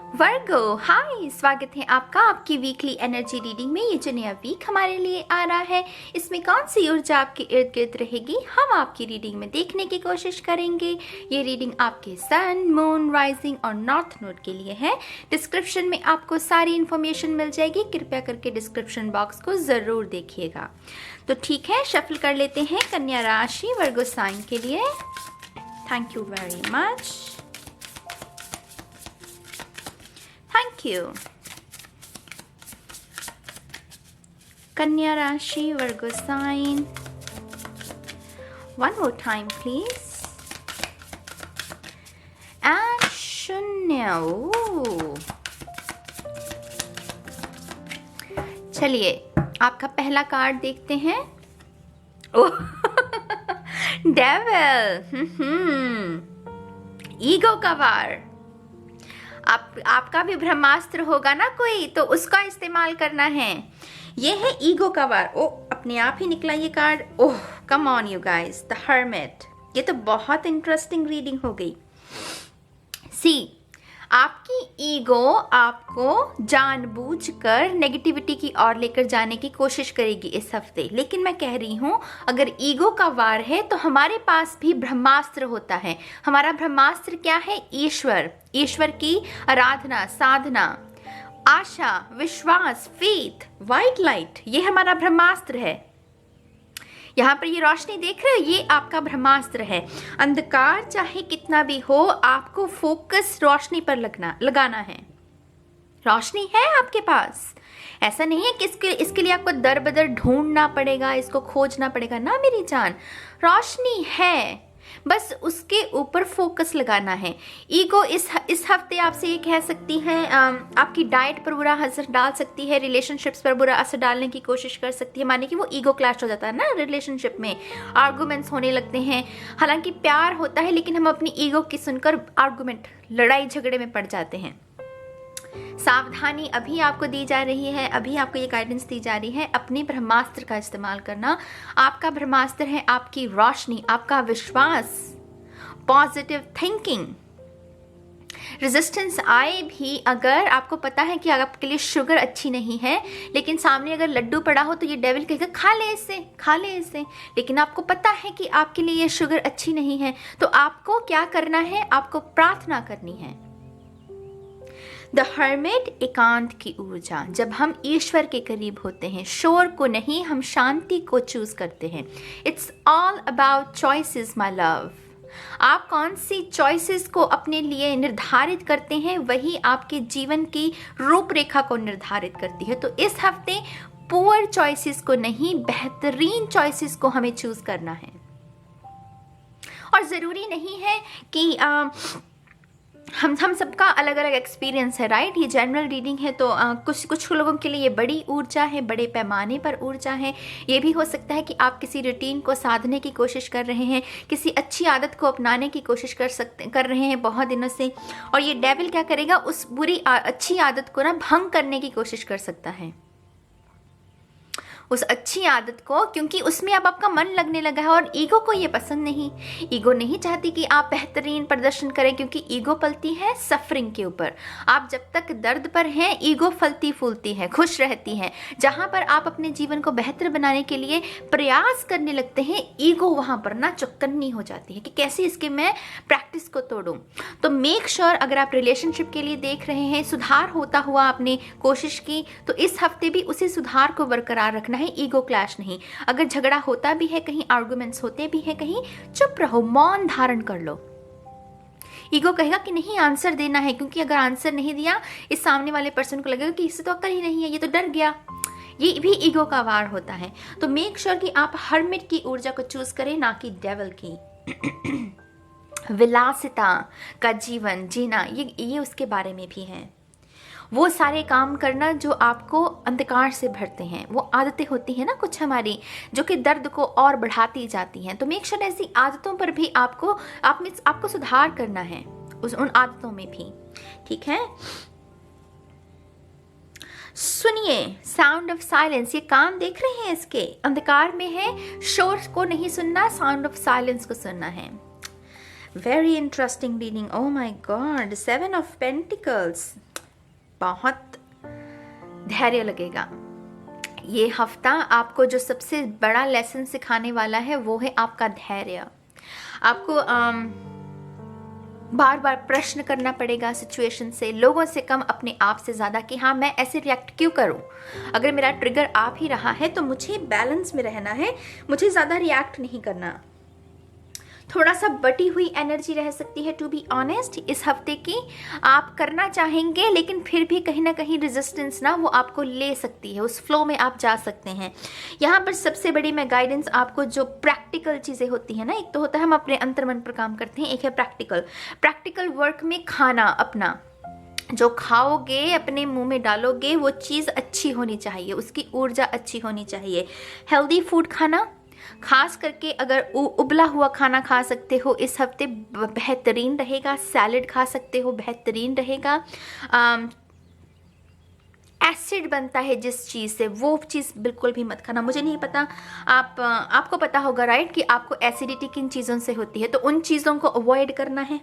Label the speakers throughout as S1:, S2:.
S1: वर्गो, हाय, स्वागत है आपका आपकी वीकली एनर्जी रीडिंग में। ये जो नया वीक हमारे लिए आ रहा है, इसमें कौन सी ऊर्जा आपके इर्द गिर्द रहेगी, हम आपकी रीडिंग में देखने की कोशिश करेंगे। ये रीडिंग आपके सन, मून, राइजिंग और नॉर्थ नोड के लिए है। डिस्क्रिप्शन में आपको सारी इन्फॉर्मेशन मिल जाएगी, कृपया करके डिस्क्रिप्शन बॉक्स को ज़रूर देखिएगा। तो ठीक है, शफल कर लेते हैं कन्या राशि वर्गो साइन के लिए। Thank you very much, thank you. कन्या राशि Virgo sign, one more time please. And शून्य। चलिए आपका पहला कार्ड देखते हैं। ओह डेविल, ईगो का वार। आपका भी ब्रह्मास्त्र होगा ना कोई, तो उसका इस्तेमाल करना है। ये है ईगो का वार। ओ, अपने आप ही निकला ये card. Oh come on you guys, the hermit. ये तो बहुत इंटरेस्टिंग रीडिंग हो गई। सी, आपकी ईगो आपको जानबूझकर नेगेटिविटी की ओर लेकर जाने की कोशिश करेगी इस हफ्ते। लेकिन मैं कह रही हूं, अगर ईगो का वार है तो हमारे पास भी ब्रह्मास्त्र होता है। हमारा ब्रह्मास्त्र क्या है? ईश्वर। ईश्वर की आराधना, साधना, आशा, विश्वास, फेथ, व्हाइट लाइट, ये हमारा ब्रह्मास्त्र है। यहाँ पर ये रोशनी देख रहे हो, ये आपका ब्रह्मास्त्र है। अंधकार चाहे कितना भी हो, आपको फोकस रोशनी पर लगाना है। रोशनी है आपके पास। ऐसा नहीं है कि इसके लिए आपको दर बदर ढूंढना पड़ेगा, इसको खोजना पड़ेगा ना मेरी जान। रोशनी है, बस उसके ऊपर फोकस लगाना है। ईगो इस हफ्ते आपसे ये कह सकती है, आपकी डाइट पर बुरा असर डाल सकती है, रिलेशनशिप्स पर बुरा असर डालने की कोशिश कर सकती है। माने कि वो ईगो क्लैश हो जाता है ना रिलेशनशिप में, आर्गुमेंट्स होने लगते हैं। हालांकि प्यार होता है, लेकिन हम अपनी ईगो की सुनकर आर्गुमेंट, लड़ाई झगड़े में पड़ जाते हैं। सावधानी अभी आपको दी जा रही है, अभी आपको ये गाइडेंस दी जा रही है, अपने ब्रह्मास्त्र का इस्तेमाल करना। आपका ब्रह्मास्त्र है आपकी रोशनी, आपका विश्वास, पॉजिटिव थिंकिंग। रेजिस्टेंस आए भी, अगर आपको पता है कि आपके लिए शुगर अच्छी नहीं है, लेकिन सामने अगर लड्डू पड़ा हो तो ये डेविल कहेगा खा ले इसे, खा ले इसे। लेकिन आपको पता है कि आपके लिए ये शुगर अच्छी नहीं है, तो आपको क्या करना है? आपको प्रार्थना करनी है। द हर्मिट, एकांत की ऊर्जा। जब हम ईश्वर के करीब होते हैं, शोर को नहीं, हम शांति को चूज करते हैं। It's all about choices my love. आप कौन सी चॉइसेस को अपने लिए निर्धारित करते हैं, वही आपके जीवन की रूपरेखा को निर्धारित करती है। तो इस हफ्ते पुअर चॉइसेस को नहीं, बेहतरीन चॉइसेस को हमें चूज करना है। और जरूरी नहीं है कि हम सबका अलग अलग एक्सपीरियंस है, राइट। ये जनरल रीडिंग है, तो कुछ लोगों के लिए ये बड़ी ऊर्जा है, बड़े पैमाने पर ऊर्जा है। ये भी हो सकता है कि आप किसी रूटीन को साधने की कोशिश कर रहे हैं, किसी अच्छी आदत को अपनाने की कोशिश कर रहे हैं बहुत दिनों से, और ये डेविल क्या करेगा, उस अच्छी आदत को ना भंग करने की कोशिश कर सकता है, उस अच्छी आदत को, क्योंकि उसमें अब आपका मन लगने लगा है। और ईगो को ये पसंद नहीं। ईगो नहीं चाहती कि आप बेहतरीन प्रदर्शन करें, क्योंकि ईगो पलती है सफरिंग के ऊपर। आप जब तक दर्द पर हैं, ईगो फलती फूलती है, खुश रहती है। जहां पर आप अपने जीवन को बेहतर बनाने के लिए प्रयास करने लगते हैं, ईगो वहां पर ना चौकन्नी हो जाती है कि कैसे इसके मैं प्रैक्टिस को तोड़ूं। तो मेक श्योर, अगर आप रिलेशनशिप के लिए देख रहे हैं, सुधार होता हुआ आपने कोशिश की, तो इस हफ्ते भी उसी सुधार को बरकरार रखना है, ईगो क्लैश नहीं। अगर झगड़ा होता भी है, कहीं आर्गुमेंट्स होते भी हैं, कहीं चुप रहो, मौन धारण कर लो। ईगो कहेगा कि नहीं, आंसर देना है, क्योंकि अगर आंसर नहीं दिया, इस सामने वाले पर्सन को लगेगा कि इससे तो अक्ल ही नहीं है, ये तो डर गया। ये भी ईगो का वार होता है। तो मेक श्योर कि आप हर्मिट की ऊर्जा को चूज करें, ना कि डेविल की। विलासिता का जीवन जीना, ये उसके बारे में भी है। वो सारे काम करना जो आपको अंधकार से भरते हैं, वो आदतें होती हैं ना कुछ हमारी, जो कि दर्द को और बढ़ाती जाती हैं। तो मेक श्योर ऐसी आदतों पर भी आपको सुधार करना है, उन आदतों में भी, ठीक है। सुनिए, साउंड ऑफ साइलेंस, ये कान देख रहे हैं, इसके अंधकार में है, शोर को नहीं सुनना, साउंड ऑफ साइलेंस को सुनना है। Very interesting reading, oh my god, 7 of Pentacles, बहुत धैर्य लगेगा। ये हफ्ता आपको जो सबसे बड़ा लेसन सिखाने वाला है वो है आपका धैर्य। आपको बार बार प्रश्न करना पड़ेगा सिचुएशन से, लोगों से कम, अपने आप से ज़्यादा, कि हाँ मैं ऐसे रिएक्ट क्यों करूँ। अगर मेरा ट्रिगर आ भी रहा है तो मुझे बैलेंस में रहना है, मुझे ज़्यादा रिएक्ट नहीं करना। थोड़ा सा बटी हुई एनर्जी रह सकती है, टू बी ऑनेस्ट, इस हफ्ते की। आप करना चाहेंगे लेकिन फिर भी कहीं ना कहीं रेजिस्टेंस ना वो आपको ले सकती है, उस फ्लो में आप जा सकते हैं। यहाँ पर सबसे बड़ी मैं गाइडेंस आपको, जो प्रैक्टिकल चीज़ें होती हैं ना, एक तो होता है हम अपने अंतर्मन पर काम करते हैं, एक है प्रैक्टिकल वर्क में खाना। अपना जो खाओगे, अपने मुंह में डालोगे, वो चीज़ अच्छी होनी चाहिए, उसकी ऊर्जा अच्छी होनी चाहिए। हेल्दी फूड खाना, खास करके अगर उबला हुआ खाना खा सकते हो इस हफ्ते बेहतरीन रहेगा। सैलेड खा सकते हो, बेहतरीन रहेगा। एसिड बनता है जिस चीज़ से, वो चीज़ बिल्कुल भी मत खाना। मुझे नहीं पता, आपको पता होगा राइट कि आपको एसिडिटी किन चीज़ों से होती है, तो उन चीज़ों को अवॉइड करना है।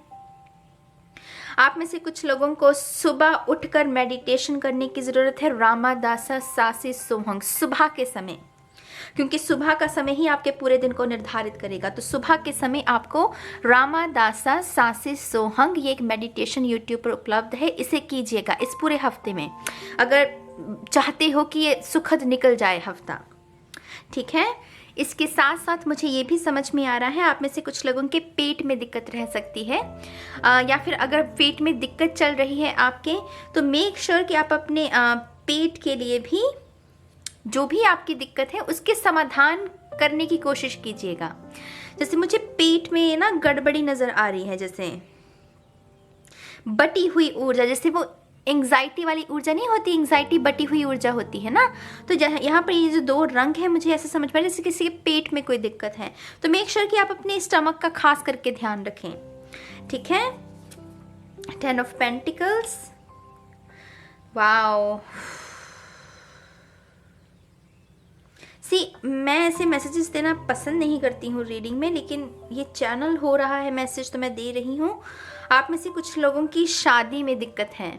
S1: आप में से कुछ लोगों को सुबह उठकर मेडिटेशन करने की ज़रूरत है। रामादासा सासी सोहंग, सुबह के समय, क्योंकि सुबह का समय ही आपके पूरे दिन को निर्धारित करेगा। तो सुबह के समय आपको रामादासा सासी सोहंग, ये एक मेडिटेशन यूट्यूब पर उपलब्ध है, इसे कीजिएगा इस पूरे हफ्ते में, अगर चाहते हो कि ये सुखद निकल जाए हफ्ता। ठीक है, इसके साथ साथ मुझे ये भी समझ में आ रहा है, आप में से कुछ लोगों के पेट में दिक्कत रह सकती है, या फिर अगर पेट में दिक्कत चल रही है आपके, तो मेक श्योर कि आप अपने पेट के लिए भी, जो भी आपकी दिक्कत है उसके समाधान करने की कोशिश कीजिएगा। जैसे मुझे पेट में ना गड़बड़ी नज़र आ रही है, जैसे बटी हुई ऊर्जा, जैसे वो एंग्जाइटी वाली ऊर्जा नहीं होती, एंग्जाइटी बटी हुई ऊर्जा होती है ना। तो यहाँ पर ये जो दो रंग है, मुझे ऐसे समझ पा रहा है जैसे किसी के पेट में कोई दिक्कत है। तो मेक श्योर कि आप अपने स्टमक का खास करके ध्यान रखें। ठीक है, 10 ऑफ पेंटिकल्स, वाओ। मैं ऐसे मैसेजेस देना पसंद नहीं करती हूँ रीडिंग में, लेकिन ये चैनल हो रहा है मैसेज तो मैं दे रही हूँ। आप में से कुछ लोगों की शादी में दिक्कत है।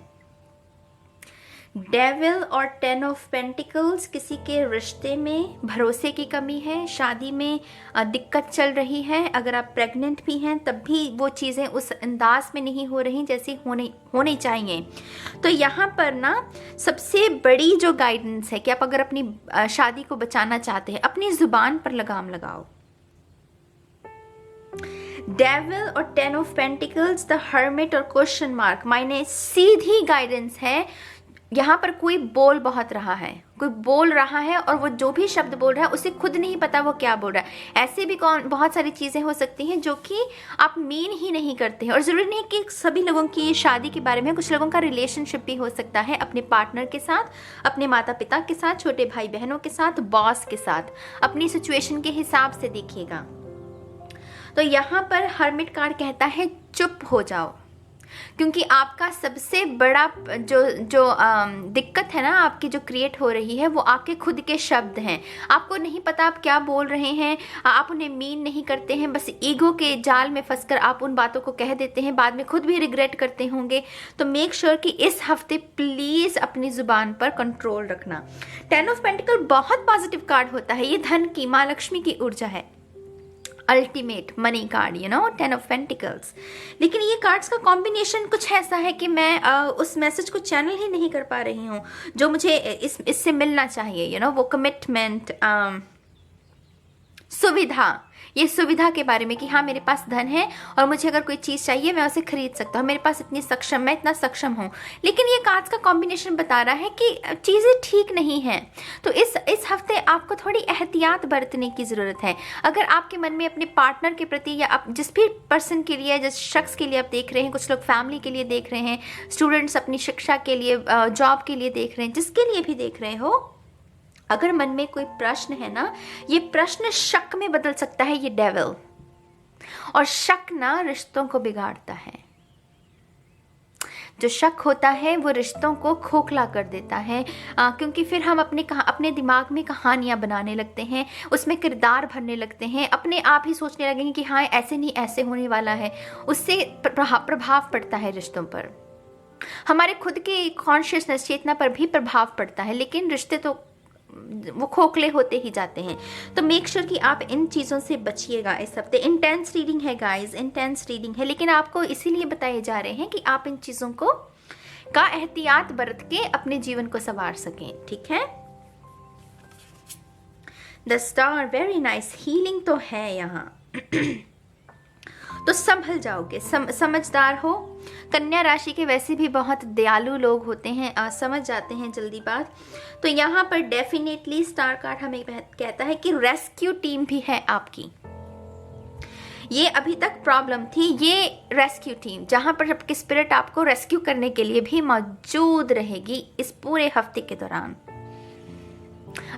S1: डेविल और 10 ऑफ पेंटिकल्स, किसी के रिश्ते में भरोसे की कमी है, शादी में दिक्कत चल रही है। अगर आप प्रेग्नेंट भी हैं तब भी वो चीज़ें उस अंदाज में नहीं हो रही जैसी होनी चाहिए। तो यहाँ पर ना सबसे बड़ी जो गाइडेंस है कि आप अगर अपनी शादी को बचाना चाहते हैं, अपनी जुबान पर लगाम लगाओ। डेविल और 10 ऑफ पेंटिकल्स, द हर्मिट और क्वेश्चन मार्क, मायने सीधी गाइडेंस है। यहाँ पर कोई बोल बहुत रहा है, कोई बोल रहा है, और वो जो भी शब्द बोल रहा है उसे खुद नहीं पता वो क्या बोल रहा है। ऐसे भी बहुत सारी चीज़ें हो सकती हैं जो कि आप मीन ही नहीं करते हैं, और ज़रूरी नहीं कि सभी लोगों की शादी के बारे में, कुछ लोगों का रिलेशनशिप भी हो सकता है अपने पार्टनर के साथ, अपने माता पिता के साथ, छोटे भाई बहनों के साथ, बॉस के साथ। अपनी सिचुएशन के हिसाब से देखिएगा। तो यहाँ पर हर्मिट कार्ड कहता है चुप हो जाओ, क्योंकि आपका सबसे बड़ा जो दिक्कत है ना आपकी, जो क्रिएट हो रही है, वो आपके खुद के शब्द हैं। आपको नहीं पता आप क्या बोल रहे हैं, आप उन्हें मीन नहीं करते हैं, बस ईगो के जाल में फंसकर आप उन बातों को कह देते हैं, बाद में खुद भी रिग्रेट करते होंगे। तो मेक श्योर कि इस हफ्ते प्लीज़ अपनी ज़ुबान पर कंट्रोल रखना। 10 ऑफ पेंटिकल बहुत पॉजिटिव कार्ड होता है, ये धन की, माँ लक्ष्मी की ऊर्जा है, ultimate money card, 10 of pentacles. लेकिन ये कार्ड्स का कॉम्बिनेशन कुछ ऐसा है कि मैं उस मैसेज को चैनल ही नहीं कर पा रही हूँ जो मुझे इससे मिलना चाहिए। वो कमिटमेंट, सुविधा, ये सुविधा के बारे में कि हाँ मेरे पास धन है और मुझे अगर कोई चीज़ चाहिए मैं उसे खरीद सकता हूँ, मेरे पास मैं इतना सक्षम हूँ। लेकिन ये कार्ड्स का कॉम्बिनेशन बता रहा है कि चीज़ें ठीक नहीं हैं। तो इस हफ्ते आपको थोड़ी एहतियात बरतने की ज़रूरत है। अगर आपके मन में अपने पार्टनर के प्रति, या आप जिस भी पर्सन के लिए, जिस शख्स के लिए आप देख रहे हैं, कुछ लोग फैमिली के लिए देख रहे हैं, स्टूडेंट्स अपनी शिक्षा के लिए, जॉब के लिए देख रहे हैं, जिसके लिए भी देख रहे हो, अगर मन में कोई प्रश्न है ना, ये प्रश्न शक में बदल सकता है, ये डेविल। और शक ना रिश्तों को बिगाड़ता है। जो शक होता है वो रिश्तों को खोखला कर देता है, क्योंकि फिर हम अपने दिमाग में कहानियां बनाने लगते हैं, उसमें किरदार भरने लगते हैं, अपने आप ही सोचने लगेंगे कि हाँ ऐसे नहीं ऐसे होने वाला है। उससे प्रभाव पड़ता है रिश्तों पर। हमारे खुद के कॉन्शियसनेस, चेतना पर भी प्रभाव पड़ता है, लेकिन रिश्ते तो वो खोखले होते ही जाते हैं। तो मेक श्योर कि आप इन चीज़ों से बचिएगा इस हफ्ते। इंटेंस रीडिंग है गाइस, इंटेंस रीडिंग है, लेकिन आपको इसीलिए बताए जा रहे हैं कि आप इन चीज़ों को का एहतियात बरत के अपने जीवन को संवार सकें, ठीक है। The star, very nice, healing तो है यहाँ। तो संभल जाओगे, समझदार हो। कन्या राशि के वैसे भी बहुत दयालु लोग होते हैं, समझ जाते हैं जल्दी बात। तो यहाँ पर डेफिनेटली स्टार कार्ड हमें कहता है कि रेस्क्यू टीम भी है आपकी। ये अभी तक प्रॉब्लम थी, ये रेस्क्यू टीम जहाँ पर आपकी स्पिरिट आपको रेस्क्यू करने के लिए भी मौजूद रहेगी इस पूरे हफ्ते के दौरान।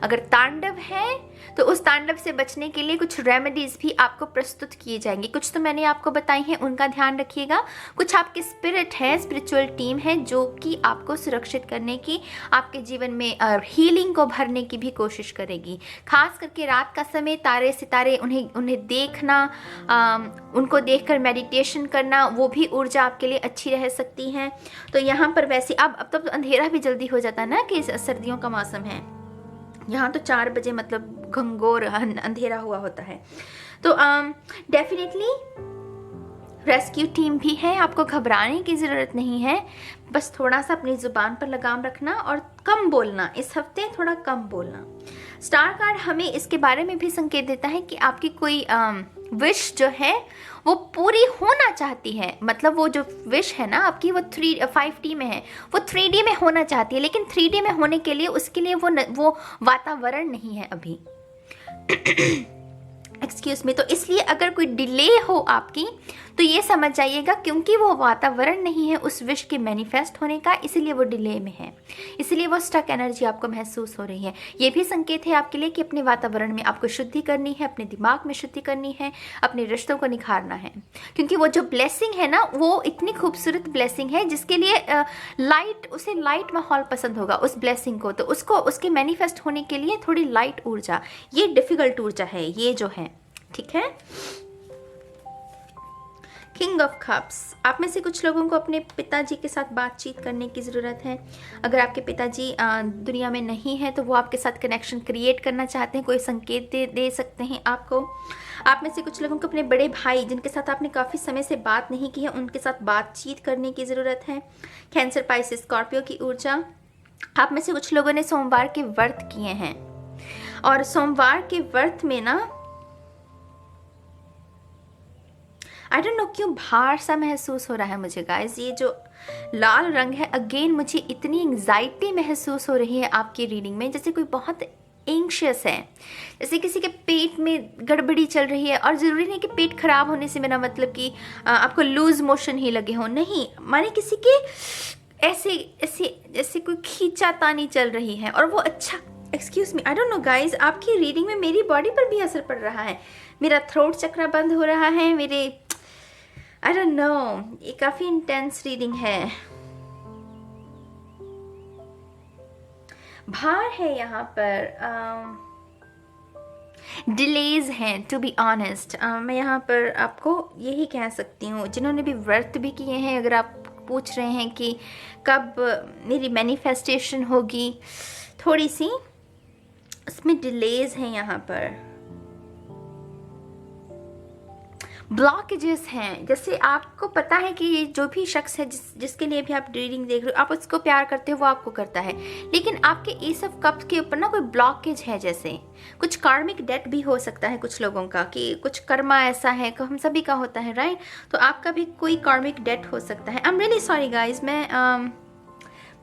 S1: अगर तांडव है तो उस तांडव से बचने के लिए कुछ रेमेडीज भी आपको प्रस्तुत किए जाएंगे। कुछ तो मैंने आपको बताई हैं, उनका ध्यान रखिएगा। कुछ आपकी स्पिरिट है, स्पिरिचुअल टीम है जो कि आपको सुरक्षित करने की, आपके जीवन में हीलिंग को भरने की भी कोशिश करेगी। खास करके रात का समय, तारे सितारे, उन्हें देखना, उनको देखकर मेडिटेशन करना, वो भी ऊर्जा आपके लिए अच्छी रह सकती है। तो यहाँ पर वैसे अब तो अंधेरा भी जल्दी हो जाता है ना, कि सर्दियों का मौसम है। यहाँ तो 4 बजे मतलब घंघोर अंधेरा हुआ होता है। तो डेफिनेटली रेस्क्यू टीम भी है, आपको घबराने की ज़रूरत नहीं है। बस थोड़ा सा अपनी ज़ुबान पर लगाम रखना और कम बोलना, इस हफ्ते थोड़ा कम बोलना। स्टार कार्ड हमें इसके बारे में भी संकेत देता है कि आपकी कोई विश जो है वो पूरी होना चाहती है। मतलब वो जो विश है ना आपकी, वो 5D में है, वो 3D में होना चाहती है, लेकिन 3D में होने के लिए उसके लिए वो वातावरण नहीं है अभी। Excuse me. तो इसलिए अगर कोई डिले हो आपकी, तो ये समझ जाइएगा क्योंकि वो वातावरण नहीं है उस विश के मैनिफेस्ट होने का, इसलिए वो डिले में है, इसलिए वो स्टक एनर्जी आपको महसूस हो रही है। ये भी संकेत है आपके लिए कि अपने वातावरण में आपको शुद्धि करनी है, अपने दिमाग में शुद्धि करनी है, अपने रिश्तों को निखारना है। क्योंकि वो जो ब्लेसिंग है ना, वो इतनी खूबसूरत ब्लेसिंग है जिसके लिए उसे लाइट माहौल पसंद होगा उस ब्लेसिंग को। तो उसको उसके मैनिफेस्ट होने के लिए थोड़ी लाइट ऊर्जा, ये डिफिकल्ट ऊर्जा है ये जो है, ठीक है। किंग ऑफ कप्स, आप में से कुछ लोगों को अपने पिताजी के साथ बातचीत करने की ज़रूरत है। अगर आपके पिताजी दुनिया में नहीं है तो वो आपके साथ कनेक्शन क्रिएट करना चाहते हैं, कोई संकेत दे सकते हैं आपको। आप में से कुछ लोगों को अपने बड़े भाई, जिनके साथ आपने काफ़ी समय से बात नहीं की है, उनके साथ बातचीत करने की ज़रूरत है। कैंसर, पाइसेस, स्कॉर्पियो की ऊर्जा। आप में से कुछ लोगों ने सोमवार के व्रत किए हैं, और सोमवार के व्रत में ना आई डोंट नो क्यों भार सा महसूस हो रहा है मुझे गाइस। ये जो लाल रंग है, अगेन मुझे इतनी एंग्जाइटी महसूस हो रही है आपकी रीडिंग में, जैसे कोई बहुत एंग्शियस है, जैसे किसी के पेट में गड़बड़ी चल रही है। और ज़रूरी नहीं कि पेट खराब होने से मेरा मतलब कि आपको लूज मोशन ही लगे हो, नहीं, माने किसी के ऐसे ऐसे जैसे कोई खींचातानी चल रही है और वो अच्छा, excuse me, I don't know guys, आपकी रीडिंग में मेरी बॉडी पर भी असर पड़ रहा है। मेरा थ्रोट चक्र बंद हो रहा है, मेरे आई डोंट नो, ये काफ़ी इंटेंस रीडिंग है। भार है यहाँ पर, डिलेज हैं, टू बी ऑनेस्ट। मैं यहाँ पर आपको यही कह सकती हूँ, जिन्होंने भी व्रत भी किए हैं, अगर आप पूछ रहे हैं कि कब मेरी मैनिफेस्टेशन होगी, थोड़ी सी उसमें डिलेज हैं यहाँ पर, ब्लॉकेजेस हैं। जैसे आपको पता है कि ये जो भी शख्स है जिसके लिए भी आप रीडिंग देख रहे हो, आप उसको प्यार करते हो, वो आपको करता है, लेकिन आपके एस ऑफ कप्स के ऊपर ना कोई ब्लॉकेज है। जैसे कुछ कार्मिक डेट भी हो सकता है कुछ लोगों का, कि कुछ कर्मा ऐसा है, हम सभी का होता है, राइट। तो आपका भी कोई कार्मिक डेट हो सकता है। I am really sorry guys, मैं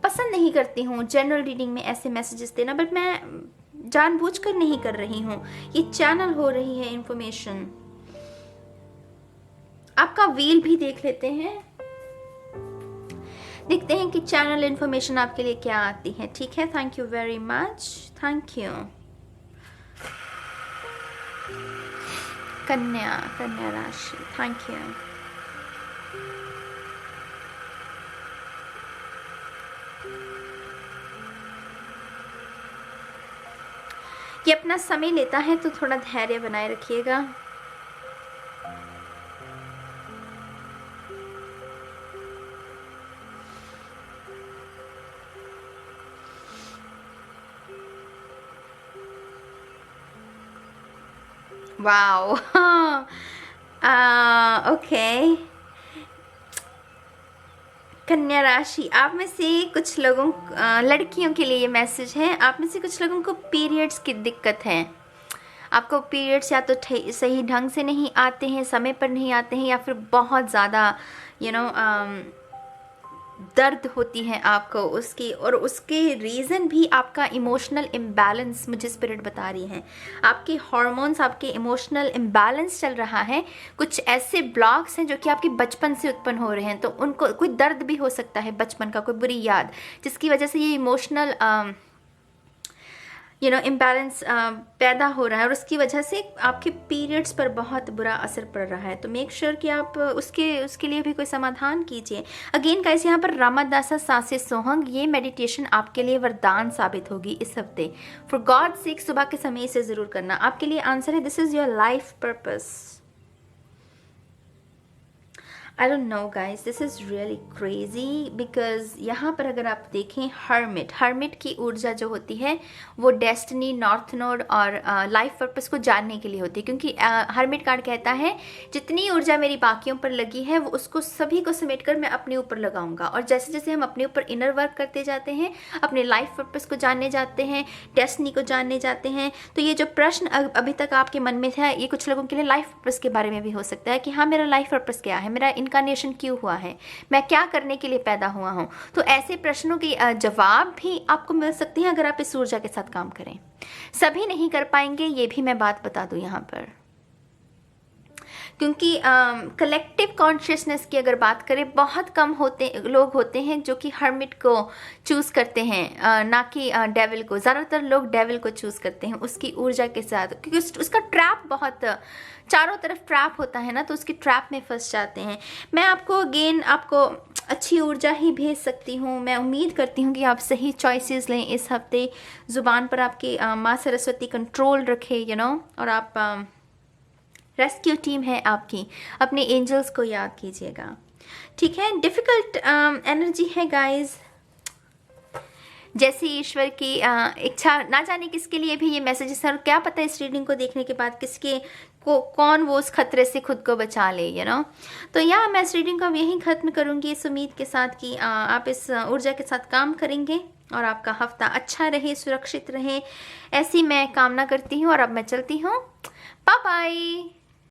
S1: पसंद नहीं करती हूँ जनरल रीडिंग में ऐसे मैसेजेस देना, बट मैं जानबूझकर नहीं कर रही हूँ, ये चैनल हो रही है इंफॉर्मेशन। आपका व्हील भी देख लेते हैं, देखते हैं कि चैनल इंफॉर्मेशन आपके लिए क्या आती है, ठीक है। Thank you very much, thank you. कन्या राशि, थैंक यू। ये अपना समय लेता है, तो थोड़ा धैर्य बनाए रखिएगा। वाओ। ओके, कन्या राशि, आप में से कुछ लोगों लड़कियों के लिए ये मैसेज है। आप में से कुछ लोगों को पीरियड्स की दिक्कत है। आपको पीरियड्स या तो सही ढंग से नहीं आते हैं, समय पर नहीं आते हैं, या फिर बहुत ज़्यादा दर्द होती है आपको उसकी, और उसके रीज़न भी आपका इमोशनल इम्बैलेंस मुझे स्पिरिट बता रही है। आपके हार्मोन्स, आपके इमोशनल इम्बैलेंस चल रहा है। कुछ ऐसे ब्लॉक्स हैं जो कि आपके बचपन से उत्पन्न हो रहे हैं, तो उनको कोई दर्द भी हो सकता है बचपन का, कोई बुरी याद, जिसकी वजह से ये इमोशनल इम्बैलेंस पैदा हो रहा है, और उसकी वजह से आपके पीरियड्स पर बहुत बुरा असर पड़ रहा है। तो मेक श्योर कि आप उसके लिए भी कोई समाधान कीजिए। अगेन गाइस, यहाँ पर रामादासा सासे सोहंग, ये मेडिटेशन आपके लिए वरदान साबित होगी इस हफ्ते। फॉर गॉड सेक सुबह के समय इसे ज़रूर करना। आपके लिए आंसर है, this is your life purpose. I don't know guys, this is really crazy, because यहाँ पर अगर आप देखें हर्मिट की ऊर्जा जो होती है वो डेस्टिनी, नॉर्थ नोड और लाइफ पर्पस को जानने के लिए होती है। क्योंकि हर्मिट कार्ड कहता है जितनी ऊर्जा मेरी बाकियों पर लगी है वो उसको सभी को समेट कर मैं अपने ऊपर लगाऊंगा। और जैसे जैसे हम अपने ऊपर इनर वर्क करते जाते हैं, अपने लाइफ पर्पस को जानने जाते हैं, डेस्टिनी को जानने जाते हैं, तो ये जो प्रश्न अभी तक आपके मन में था, ये कुछ लोगों के लिए लाइफ पर्पस के बारे में भी हो सकता है कि हाँ, मेरा लाइफ पर्पस क्या है, मेरा इनकारनेशन क्यों हुआ है, मैं क्या करने के लिए पैदा हुआ हूँ। तो ऐसे प्रश्नों के जवाब भी आपको मिल सकते हैं अगर आप इस ऊर्जा के साथ काम करें। सभी नहीं कर पाएंगे, ये भी मैं बात बता दूं यहाँ पर, क्योंकि कलेक्टिव कॉन्शियसनेस की अगर बात करें, बहुत कम लोग होते हैं जो कि हर्मिट को चूज़ करते हैं, ना कि डेविल को। ज़्यादातर लोग डेविल को चूज़ करते हैं उसकी ऊर्जा के साथ, क्योंकि उसका ट्रैप बहुत चारों तरफ ट्रैप होता है ना, तो उसकी ट्रैप में फंस जाते हैं। मैं आपको आपको अच्छी ऊर्जा ही भेज सकती हूँ। मैं उम्मीद करती हूँ कि आप सही चॉइसेस लें इस हफ्ते। ज़ुबान पर आपकी माँ सरस्वती कंट्रोल रखे, और आप रेस्क्यू टीम है आपकी, अपने एंजल्स को याद कीजिएगा, ठीक है। डिफ़िकल्ट एनर्जी है गाइस, जैसी ईश्वर की इच्छा। ना जाने किसके लिए भी ये मैसेज है सर, क्या पता इस रीडिंग को देखने के बाद कौन वो उस खतरे से खुद को बचा ले, तो मैं इस रीडिंग को अब यहीं ख़त्म करूँगी, इस उम्मीद के साथ कि आप इस ऊर्जा के साथ काम करेंगे और आपका हफ्ता अच्छा रहे, सुरक्षित रहे, ऐसी मैं कामना करती हूँ। और अब मैं चलती हूँ, बाय बाय।